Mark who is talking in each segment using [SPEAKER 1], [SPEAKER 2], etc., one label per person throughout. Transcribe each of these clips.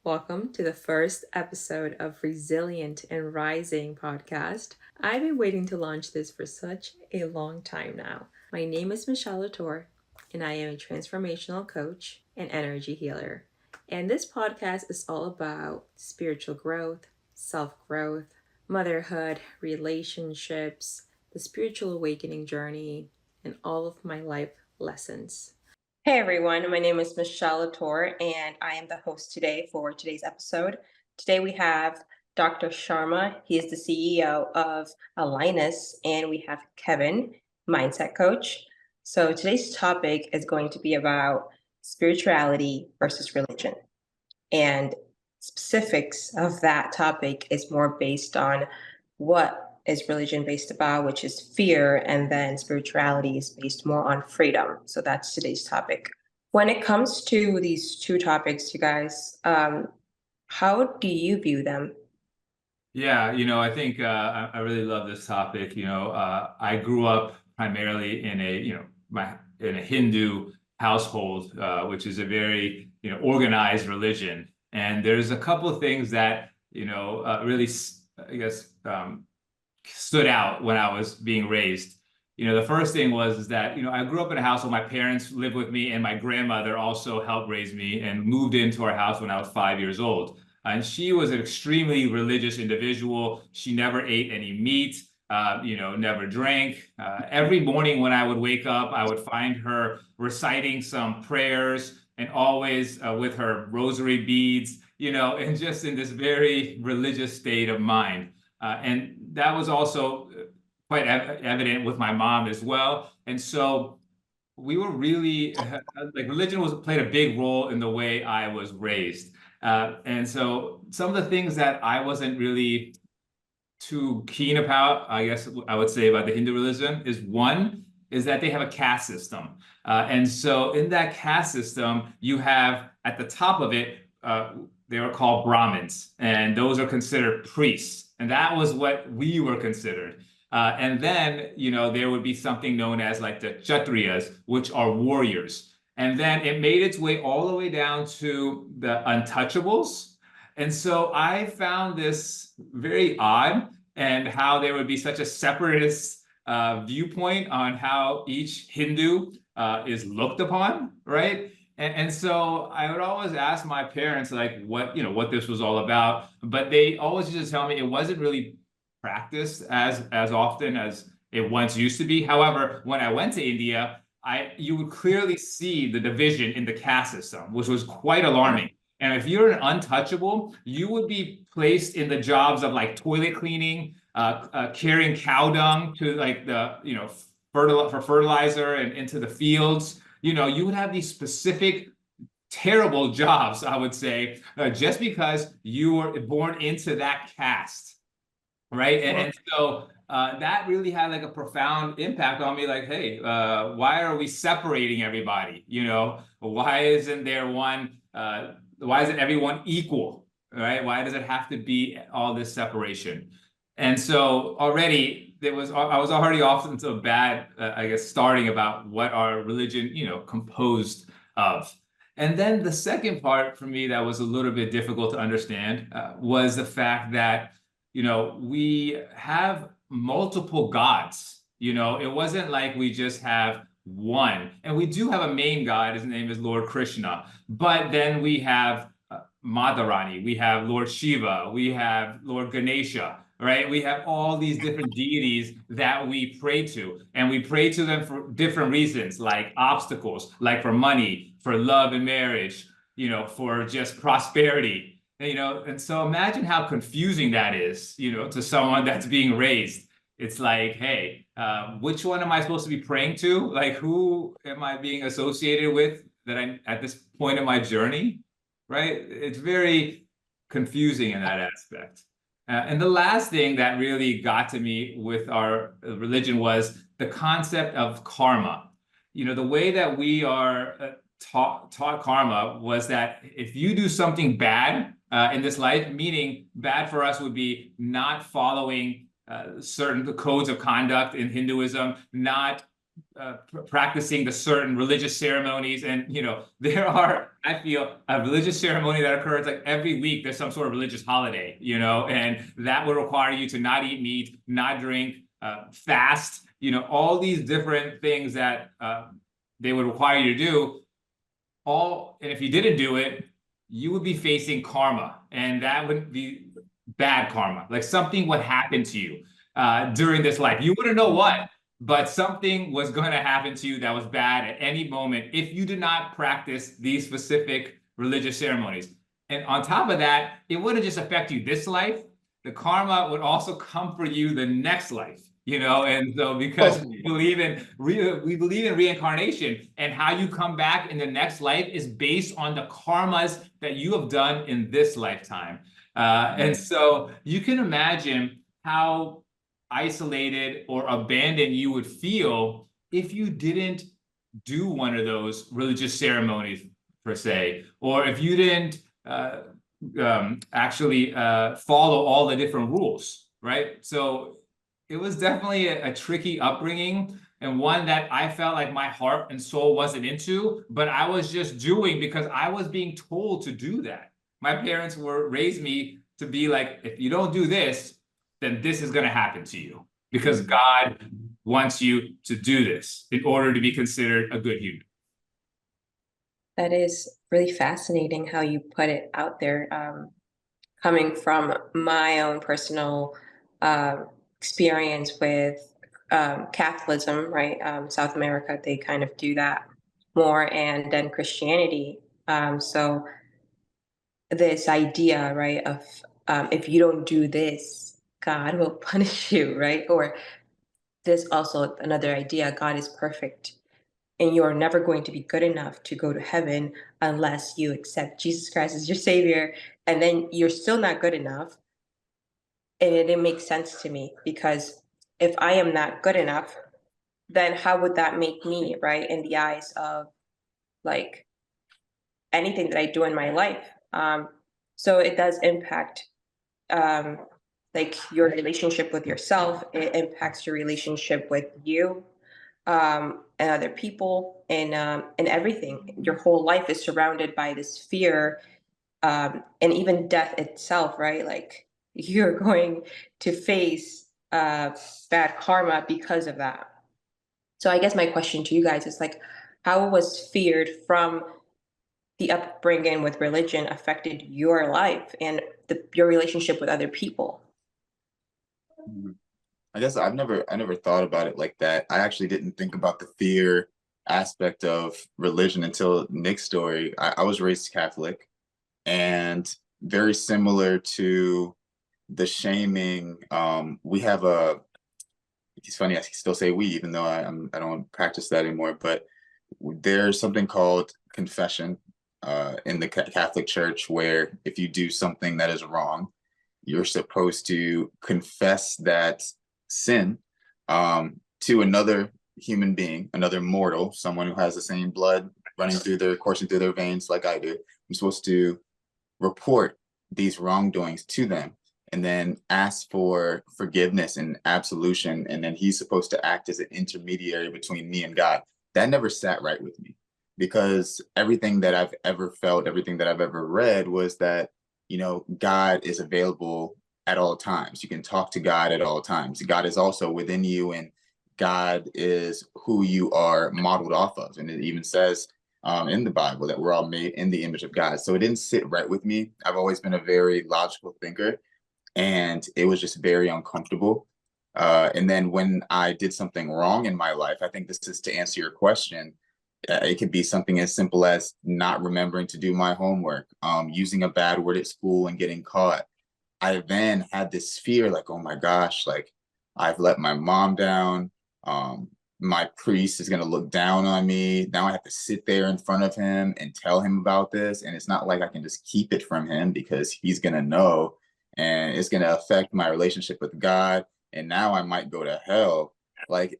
[SPEAKER 1] Welcome to the first episode of Resilient and Rising podcast. I've been waiting to launch this for such a long time now. My name is Michelle Latour, and I am a transformational coach and energy healer. And this podcast is all about spiritual growth, self-growth, motherhood, relationships, the spiritual awakening journey, and all of my life lessons. Hey everyone, my name is Michelle Latour, and I am the host today for today's episode. Today we have Dr. Sharma. He is the CEO of AlignUs, and we have Kevin, mindset coach. So today's topic is going to be about spirituality versus religion. And specifics of that topic is more based on what is religion based about, which is fear, and then spirituality is based more on freedom. So that's today's topic. When it comes to these two topics, you guys, how do you view them?
[SPEAKER 2] Yeah, I think I really love this topic. I grew up primarily in a Hindu household, which is a very organized religion, and there's a couple of things that really, I guess, stood out when I was being raised. The first thing was that I grew up in a house where my parents lived with me, and my grandmother also helped raise me and moved into our house when I was 5 years old. And she was an extremely religious individual. She never ate any meat, never drank. Every morning when I would wake up, I would find her reciting some prayers, and always with her rosary beads, and just in this very religious state of mind. And that was also quite evident with my mom as well. And so we were really like religion played a big role in the way I was raised. And so some of the things that I wasn't really too keen about, I guess I would say, about the Hindu religion is that they have a caste system. And so in that caste system, you have at the top of it, they were called Brahmins, and those are considered priests. And that was what we were considered. And then, there would be something known as like the Kshatriyas, which are warriors. And then it made its way all the way down to the untouchables. And so I found this very odd, and how there would be such a separatist viewpoint on how each Hindu is looked upon, right? And so I would always ask my parents like what this was all about, but they always used to tell me it wasn't really practiced as often as it once used to be. However, when I went to India, you would clearly see the division in the caste system, which was quite alarming. And if you're an untouchable, you would be placed in the jobs of like toilet cleaning, carrying cow dung to like for fertilizer and into the fields. You would have these specific terrible jobs, I would say, just because you were born into that caste, right? And so that really had like a profound impact on me. Like, hey, why are we separating everybody? Why isn't there one? Why isn't everyone equal, right? Why does it have to be all this separation? And so already I was already off into a bad, I guess, starting about what our religion, composed of. And then the second part for me that was a little bit difficult to understand was the fact that, we have multiple gods. It wasn't like we just have one. And we do have a main god. His name is Lord Krishna. But then we have Madharani, we have Lord Shiva, we have Lord Ganesha, right? We have all these different deities that we pray to, and we pray to them for different reasons, like obstacles, like for money, for love and marriage, for just prosperity, and so imagine how confusing that is, to someone that's being raised. It's like, hey, which one am I supposed to be praying to? Like, who am I being associated with that I'm at this point in my journey, right? It's very confusing in that aspect. And the last thing that really got to me with our religion was the concept of karma. The way that we are taught karma was that if you do something bad in this life, meaning bad for us would be not following certain codes of conduct in Hinduism, not practicing the certain religious ceremonies. And, you know, there are, I feel, a religious ceremony that occurs like every week. There's some sort of religious holiday, you know, and that would require you to not eat meat, not drink, fast, you know, all these different things that they would require you to do. And if you didn't do it, you would be facing karma, and that would be bad karma. Like something would happen to you during this life. You wouldn't know what, but something was going to happen to you that was bad at any moment if you did not practice these specific religious ceremonies. And on top of that, it wouldn't just affect you this life. The karma would also come for you the next life. You know, and so because we believe in reincarnation, and how you come back in the next life is based on the karmas that you have done in this lifetime. And so you can imagine how isolated or abandoned you would feel if you didn't do one of those religious ceremonies per se, or if you didn't actually follow all the different rules, right? So it was definitely a tricky upbringing, and one that I felt like my heart and soul wasn't into, but I was just doing because I was being told to do that. My parents raised me to be like, if you don't do this, then this is going to happen to you, because God wants you to do this in order to be considered a good human.
[SPEAKER 1] That is really fascinating how you put it out there, coming from my own personal experience with Catholicism, right? South America, they kind of do that more, and then Christianity. So this idea, right, of if you don't do this, God will punish you, right? Or there's also another idea: God is perfect, and you're never going to be good enough to go to heaven unless you accept Jesus Christ as your savior. And then you're still not good enough. And it didn't make sense to me, because if I am not good enough, then how would that make me, right, in the eyes of like anything that I do in my life? So it does impact um, like your relationship with yourself. It impacts your relationship with you, and other people, and everything. Your whole life is surrounded by this fear, and even death itself, right? Like you're going to face bad karma because of that. So I guess my question to you guys is like, how was feared from the upbringing with religion affected your life and your relationship with other people?
[SPEAKER 3] I guess I never thought about it like that. I actually didn't think about the fear aspect of religion until Nick's story. I was raised Catholic, and very similar to the shaming. We have a. It's funny I still say we, even though I don't practice that anymore. But there's something called confession in the Catholic Church, where if you do something that is wrong, you're supposed to confess that sin to another human being, another mortal, someone who has the same blood coursing through their veins like I do. I'm supposed to report these wrongdoings to them, and then ask for forgiveness and absolution. And then he's supposed to act as an intermediary between me and God. That never sat right with me, because everything that I've ever felt, everything that I've ever read was that, you know, God is available at all times. You can talk to God at all times. God is also within you, and God is who you are modeled off of. And it even says in the Bible that we're all made in the image of God. So it didn't sit right with me. I've always been a very logical thinker, and it was just very uncomfortable. And then when I did something wrong in my life, I think this is to answer your question. It could be something as simple as not remembering to do my homework, using a bad word at school and getting caught. I then had this fear, like, oh my gosh, like I've let my mom down. My priest is going to look down on me. Now I have to sit there in front of him and tell him about this. And it's not like I can just keep it from him, because he's going to know, and it's going to affect my relationship with God. And now I might go to hell. Like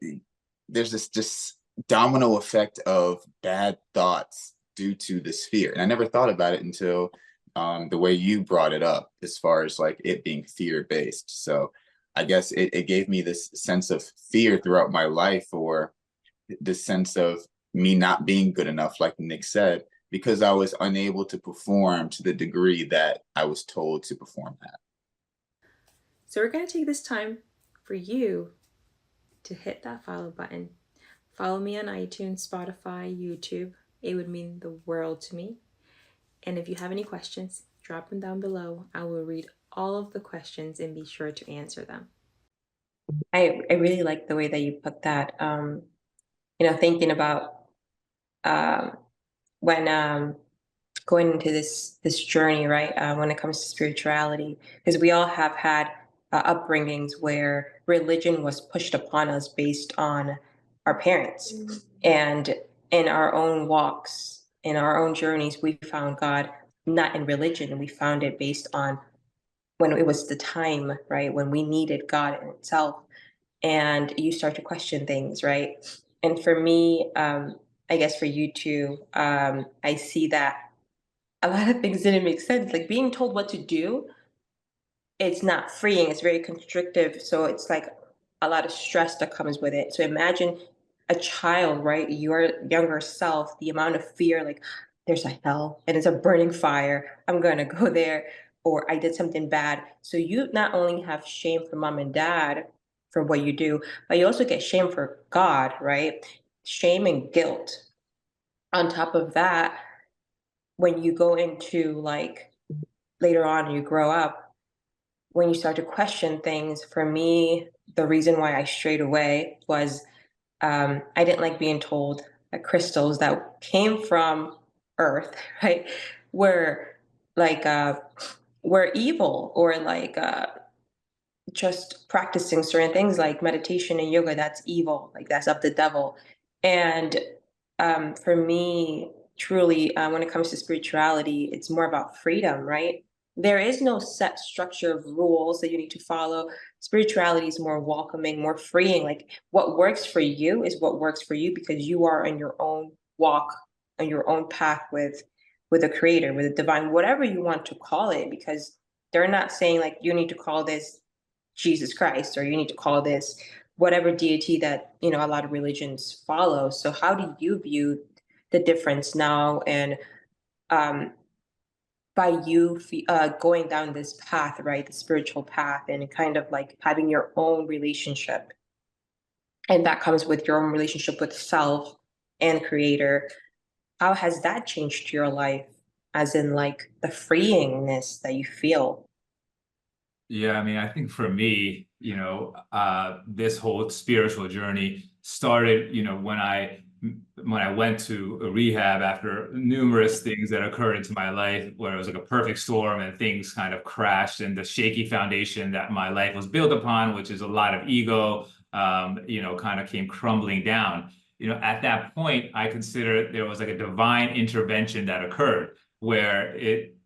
[SPEAKER 3] there's this just domino effect of bad thoughts due to this fear. And I never thought about it until the way you brought it up, as far as like it being fear based. So I guess it gave me this sense of fear throughout my life, or the sense of me not being good enough, like Nick said, because I was unable to perform to the degree that I was told to perform at.
[SPEAKER 1] So we're going to take this time for you to hit that follow button. Follow me on iTunes, Spotify, YouTube. It would mean the world to me. And if you have any questions, drop them down below. I will read all of the questions and be sure to answer them. I really like the way that you put that. Thinking about when going into this journey, right? When it comes to spirituality, because we all have had upbringings where religion was pushed upon us based on our parents, and in our own walks, in our own journeys, we found God not in religion. We found it based on when it was the time, right? When we needed God in itself, and you start to question things, right? And for me, I guess for you too, I see that a lot of things didn't make sense. Like being told what to do, it's not freeing, it's very constrictive. So it's like a lot of stress that comes with it. So imagine a child, right? Your younger self, the amount of fear, like there's a hell and it's a burning fire. I'm going to go there, or I did something bad. So you not only have shame for mom and dad for what you do, but you also get shame for God, right? Shame and guilt. On top of that, when you go into like later on, you grow up, when you start to question things, for me, the reason why I strayed away was I didn't like being told that crystals that came from Earth, right, were like were evil, or like just practicing certain things like meditation and yoga, that's evil, like that's of the devil. And for me, truly, when it comes to spirituality, it's more about freedom, right? There is no set structure of rules that you need to follow. Spirituality is more welcoming, more freeing. Like what works for you is what works for you, because you are on your own walk, on your own path with a creator, with a divine, whatever you want to call it, because they're not saying like you need to call this Jesus Christ, or you need to call this whatever deity that a lot of religions follow. So how do you view the difference now, and um, by you going down this path, right, the spiritual path, and kind of like having your own relationship, and that comes with your own relationship with self and creator, how has that changed your life, as in like the freeingness that you feel?
[SPEAKER 2] Yeah, I mean, I think for me, this whole spiritual journey started, when I went to a rehab after numerous things that occurred into my life, where it was like a perfect storm and things kind of crashed, and the shaky foundation that my life was built upon, which is a lot of ego, kind of came crumbling down. At that point, I consider there was like a divine intervention that occurred, where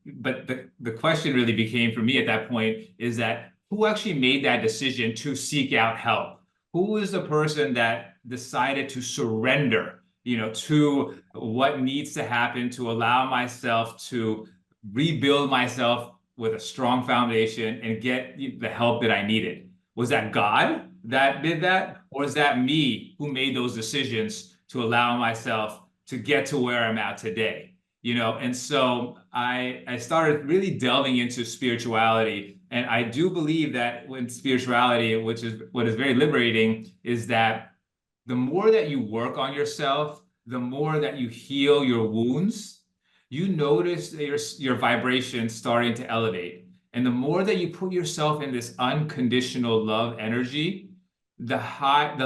[SPEAKER 2] but the question really became for me at that point is that who actually made that decision to seek out help? Who is the person that decided to surrender, to what needs to happen to allow myself to rebuild myself with a strong foundation and get the help that I needed? Was that God that did that? Or is that me who made those decisions to allow myself to get to where I'm at today? And so I started really delving into spirituality. And I do believe that when spirituality, which is what is very liberating, is that the more that you work on yourself, the more that you heal your wounds, you notice that your vibration starting to elevate. And the more that you put yourself in this unconditional love energy, the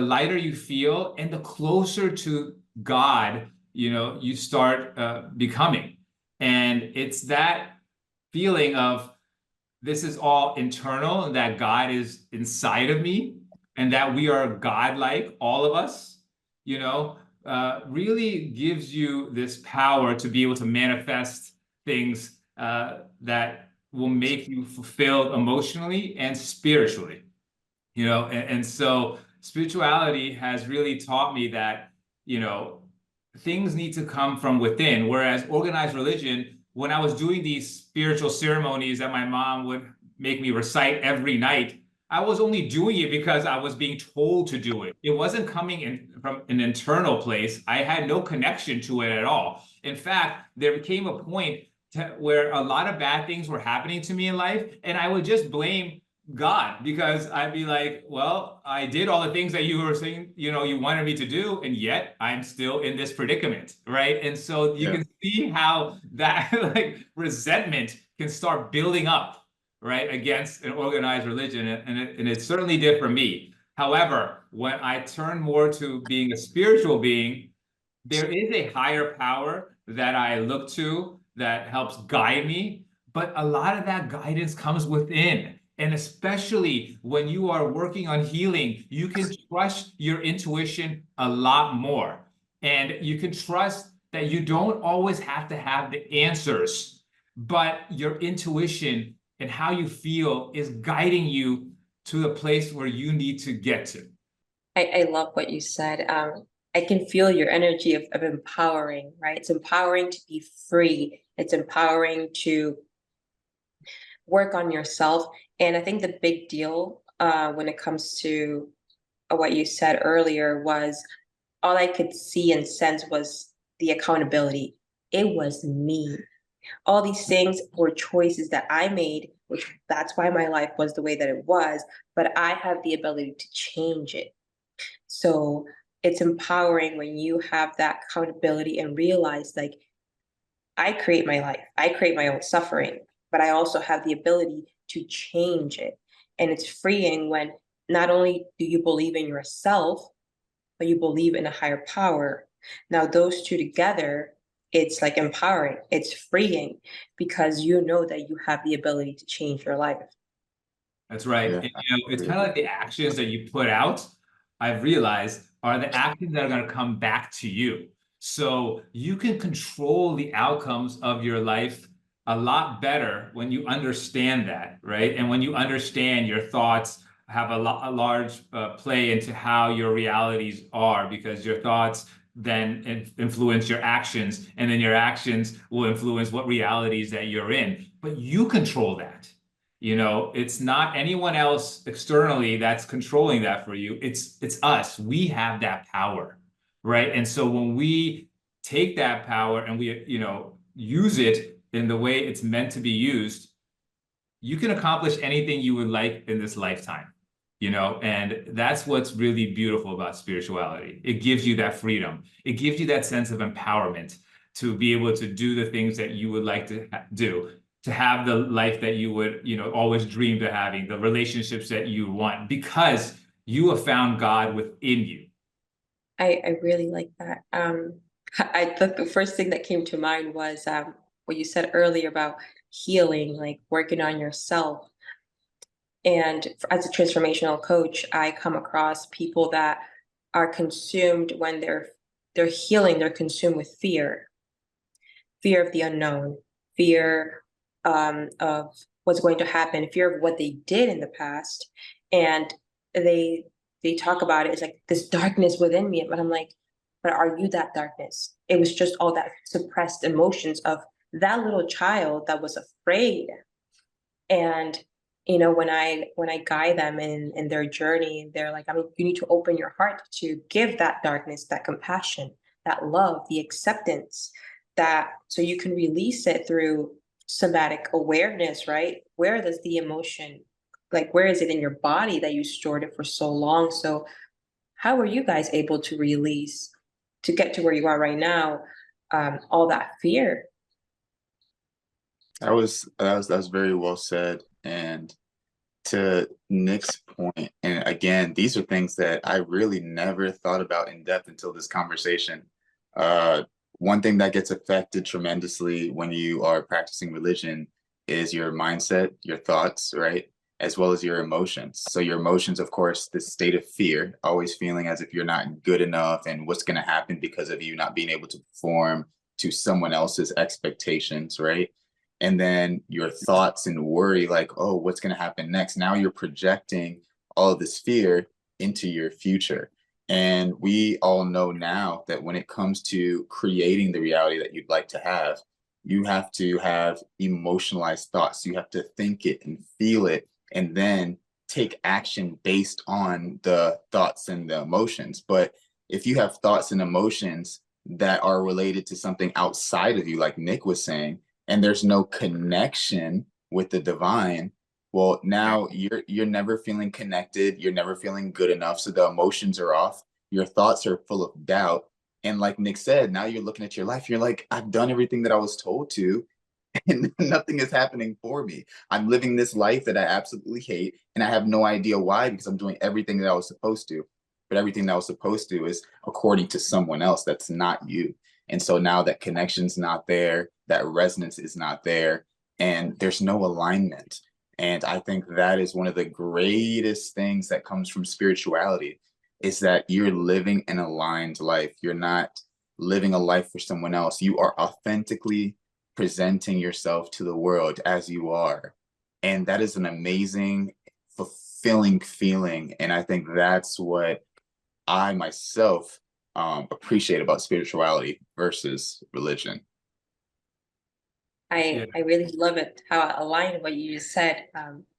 [SPEAKER 2] lighter you feel, and the closer to God, you start becoming. And it's that feeling of this is all internal, and that God is inside of me, and that we are godlike, all of us, really gives you this power to be able to manifest things that will make you fulfilled emotionally and spiritually. And so spirituality has really taught me that, things need to come from within. Whereas organized religion, when I was doing these spiritual ceremonies that my mom would make me recite every night, I was only doing it because I was being told to do it. It wasn't coming in from an internal place. I had no connection to it at all. In fact, there came a point where a lot of bad things were happening to me in life, and I would just blame God, because I'd be like, well, I did all the things that you were saying, you know, you wanted me to do, and yet I'm still in this predicament, right? And so you can see how that like resentment can start building up, right, against an organized religion, and it certainly did for me. However, when I turned more to being a spiritual being, there is a higher power that I look to that helps guide me, but a lot of that guidance comes within. And especially when you are working on healing, you can trust your intuition a lot more. And you can trust that you don't always have to have the answers, but your intuition and how you feel is guiding you to the place where you need to get to.
[SPEAKER 1] I love what you said. I can feel your energy of empowering, right? It's empowering to be free. It's empowering to work on yourself. And I think the big deal when it comes to what you said earlier was all I could see and sense was the accountability. It was me. All these things were choices that I made, which that's why my life was the way that it was, but I have the ability to change it. So it's empowering when you have that accountability and realize, like, I create my life, I create my own suffering, but I also have the ability to change it. And it's freeing when not only do you believe in yourself, but you believe in a higher power. Now, those two together, it's like empowering, it's freeing, because you know that you have the ability to change your life.
[SPEAKER 2] That's right.
[SPEAKER 3] Yeah,
[SPEAKER 2] And, you know, it's kind of like the actions that you put out, I've realized, are the actions that are going to come back to you. So you can control the outcomes of your life a lot better when you understand that, right? And when you understand your thoughts have a large play into how your realities are, because your thoughts then influence your actions, and then your actions will influence what realities that you're in. But you control that. You know, it's not anyone else externally that's controlling that for you. It's us. We have that power, right? And so when we take that power and we, you know, use it in the way it's meant to be used, you can accomplish anything you would like in this lifetime, you know, and that's what's really beautiful about spirituality. It gives you that freedom. It gives you that sense of empowerment to be able to do the things that you would like to do, to have the life that you would, you know, always dreamed of having, the relationships that you want, because you have found God within you.
[SPEAKER 1] I really like that. I thought the first thing that came to mind was what you said earlier about healing, like working on yourself. And as a transformational coach, I come across people that are consumed when they're healing, they're consumed with fear, fear of the unknown, fear of what's going to happen, fear of what they did in the past. And they talk about it as like this darkness within me. But I'm like, but are you that darkness? It was just all that suppressed emotions of that little child that was afraid. And you know, when I guide them in their journey, they're like, I mean, you need to open your heart to give that darkness, that compassion, that love, the acceptance, that so you can release it through somatic awareness, right? Where does the emotion, like, where is it in your body that you stored it for so long? So how were you guys able to release, to get to where you are right now, all that fear?
[SPEAKER 3] That was very well said. And to Nick's point, and again, these are things that I really never thought about in depth until this conversation. One thing that gets affected tremendously when you are practicing religion is your mindset, your thoughts, right? As well as your emotions. So your emotions, of course, this state of fear, always feeling as if you're not good enough and what's going to happen because of you not being able to perform to someone else's expectations, right? And then your thoughts and worry, like, oh, what's going to happen next? Now you're projecting all of this fear into your future. And we all know now that when it comes to creating the reality that you'd like to have, you have to have emotionalized thoughts. You have to think it and feel it, and then take action based on the thoughts and the emotions. But if you have thoughts and emotions that are related to something outside of you, like Nick was saying, and there's no connection with the divine, well, now you're never feeling connected, you're never feeling good enough, so the emotions are off, your thoughts are full of doubt. And like Nick said, now you're looking at your life, you're like, I've done everything that I was told to, and nothing is happening for me. I'm living this life that I absolutely hate, and I have no idea why, because I'm doing everything that I was supposed to. But everything that I was supposed to is according to someone else that's not you. And so now that connection's not there, that resonance is not there, and there's no alignment. And I think that is one of the greatest things that comes from spirituality, is that you're living an aligned life. You're not living a life for someone else. You are authentically presenting yourself to the world as you are. And that is an amazing, fulfilling feeling. And I think that's what I myself appreciate about spirituality versus religion.
[SPEAKER 1] I really love it, how I align what you just said.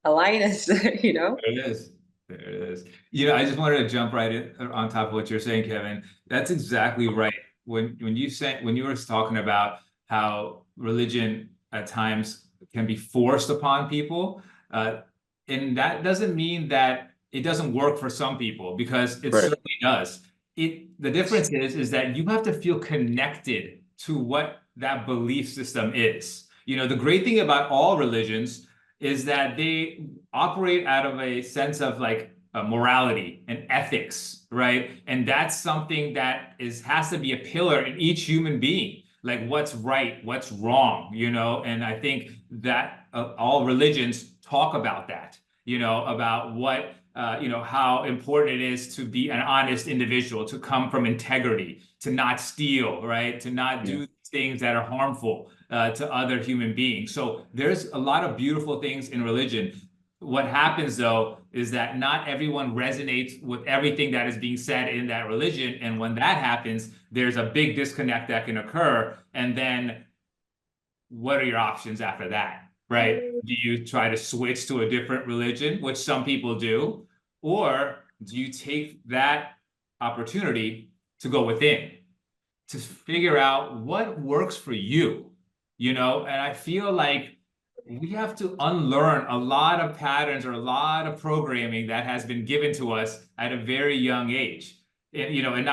[SPEAKER 1] Align us, you know?
[SPEAKER 2] There it is. There it is. I just wanted to jump right in on top of what you're saying, Kevin. That's exactly right. When you were talking about how religion at times can be forced upon people, and that doesn't mean that it doesn't work for some people, because it certainly does. The difference is that you have to feel connected to what that belief system is. The great thing about all religions is that they operate out of a sense of like morality and ethics, right? And that's something that has to be a pillar in each human being, like what's right, what's wrong, and I think that all religions talk about that, about what, how important it is to be an honest individual, to come from integrity, to not steal, right? To not do things that are harmful to other human beings. So there's a lot of beautiful things in religion. What happens, though, is that not everyone resonates with everything that is being said in that religion. And when that happens, there's a big disconnect that can occur. And then what are your options after that, right? Do you try to switch to a different religion, which some people do? Or do you take that opportunity to go within, to figure out what works for you, And I feel like we have to unlearn a lot of patterns or a lot of programming that has been given to us at a very young age. And,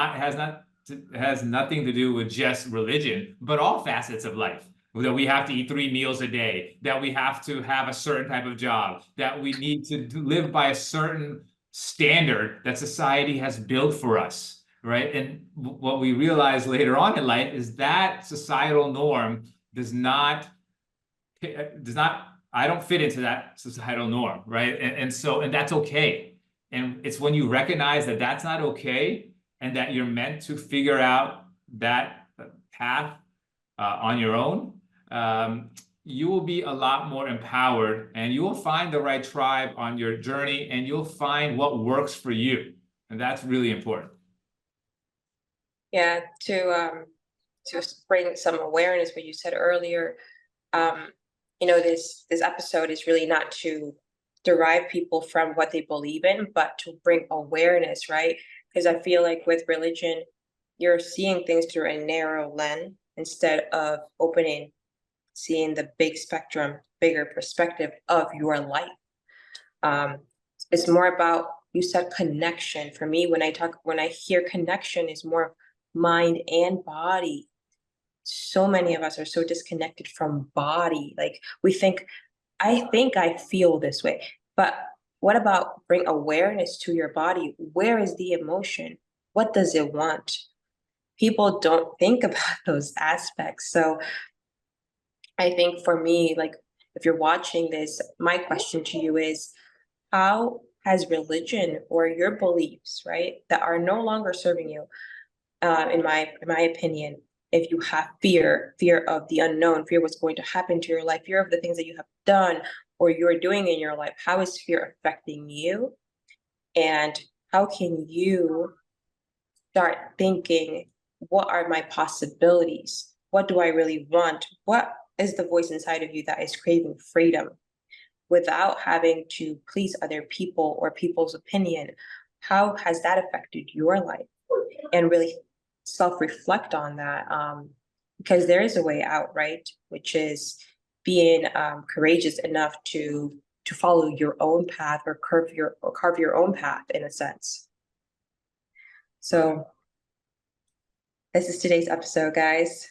[SPEAKER 2] has nothing to do with just religion, but all facets of life. That we have to eat 3 meals a day, that we have to have a certain type of job, that we need to live by a certain standard that society has built for us, right? And what we realize later on in life is that societal norm I don't fit into that societal norm, right? And that's okay. And it's when you recognize that that's not okay, and that you're meant to figure out that path on your own, you will be a lot more empowered, and you will find the right tribe on your journey, and you'll find what works for you. And that's really important.
[SPEAKER 1] Yeah, to bring some awareness, what you said earlier, this episode is really not to derive people from what they believe in, but to bring awareness, right? Because I feel like with religion, you're seeing things through a narrow lens instead of seeing the big spectrum, bigger perspective of your life. It's more about, you said connection. For me, when I hear connection, is more mind and body. So many of us are so disconnected from body. Like I think I feel this way, but what about bring awareness to your body? Where is the emotion? What does it want? People don't think about those aspects. So I think for me, like, if you're watching this, my question to you is, how has religion or your beliefs, right, that are no longer serving you, in my opinion, if you have fear of the unknown, fear what's going to happen to your life, fear of the things that you have done or you're doing in your life, how is fear affecting you? And how can you start thinking, what are my possibilities? What do I really want? What is the voice inside of you that is craving freedom? without having to please other people or people's opinion. How has that affected your life? And really self-reflect on that, because there is a way out, right? Which is being courageous enough to follow your own path, or carve your own path, in a sense. So this is today's episode, guys.